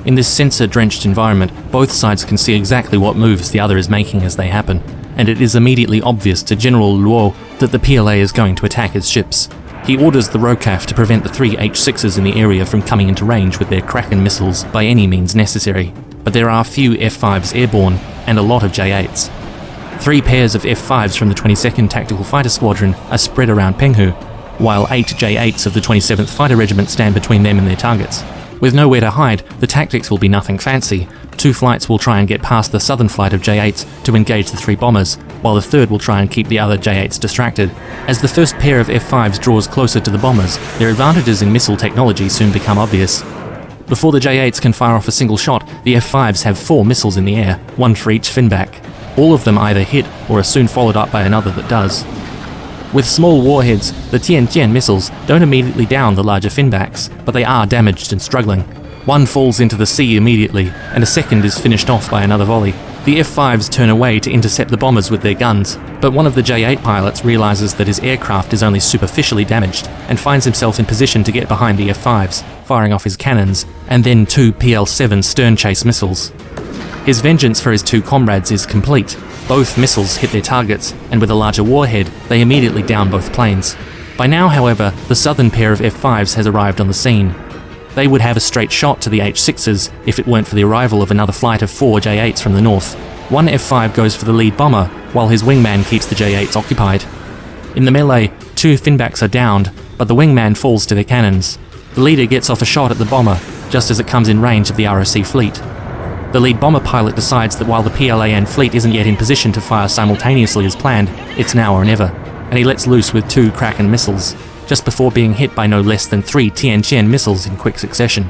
In this sensor-drenched environment, both sides can see exactly what moves the other is making as they happen, and it is immediately obvious to General Luo that the PLA is going to attack his ships. He orders the ROCAF to prevent the 3 H-6s in the area from coming into range with their Kraken missiles by any means necessary, but there are few F-5s airborne and a lot of J-8s. 3 pairs of F-5s from the 22nd Tactical Fighter Squadron are spread around Penghu, while 8 J-8s of the 27th Fighter Regiment stand between them and their targets. With nowhere to hide, the tactics will be nothing fancy. 2 flights will try and get past the southern flight of J-8s to engage the 3 bombers, while the third will try and keep the other J-8s distracted. As the first pair of F-5s draws closer to the bombers, their advantages in missile technology soon become obvious. Before the J-8s can fire off a single shot, the F-5s have 4 missiles in the air, 1 for each finback. All of them either hit or are soon followed up by another that does. With small warheads, the Tiantian missiles don't immediately down the larger finbacks, but they are damaged and struggling. 1 falls into the sea immediately, and a second is finished off by another volley. The F-5s turn away to intercept the bombers with their guns, but one of the J-8 pilots realizes that his aircraft is only superficially damaged, and finds himself in position to get behind the F-5s, firing off his cannons, and then 2 PL-7 stern chase missiles. His vengeance for his 2 comrades is complete. Both missiles hit their targets, and with a larger warhead, they immediately down both planes. By now, however, the southern pair of F-5s has arrived on the scene. They would have a straight shot to the H-6s if it weren't for the arrival of another flight of 4 J-8s from the north. 1 F-5 goes for the lead bomber, while his wingman keeps the J-8s occupied. In the melee, 2 finbacks are downed, but the wingman falls to their cannons. The leader gets off a shot at the bomber, just as it comes in range of the ROC fleet. The lead bomber pilot decides that while the PLAN fleet isn't yet in position to fire simultaneously as planned, it's now or never, and he lets loose with 2 Kraken missiles, just before being hit by no less than 3 Tiantian missiles in quick succession.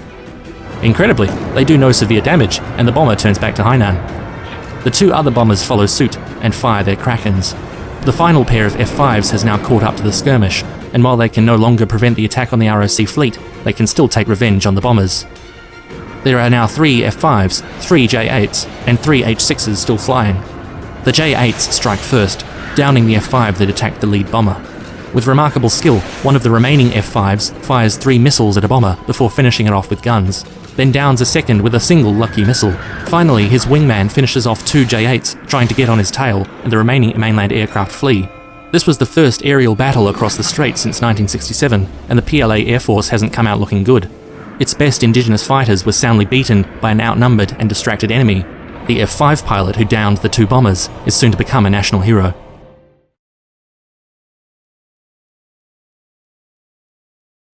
Incredibly, they do no severe damage, and the bomber turns back to Hainan. The 2 other bombers follow suit and fire their Krakens. The final pair of F-5s has now caught up to the skirmish, and while they can no longer prevent the attack on the ROC fleet, they can still take revenge on the bombers. There are now 3 F-5s, 3 J-8s, and 3 H-6s still flying. The J-8s strike first, downing the F-5 that attacked the lead bomber. With remarkable skill, one of the remaining F-5s fires 3 missiles at a bomber before finishing it off with guns, then downs a second with a single lucky missile. Finally, his wingman finishes off 2 J-8s, trying to get on his tail, and the remaining mainland aircraft flee. This was the first aerial battle across the strait since 1967, and the PLA Air Force hasn't come out looking good. Its best indigenous fighters were soundly beaten by an outnumbered and distracted enemy. The F-5 pilot who downed the 2 bombers is soon to become a national hero.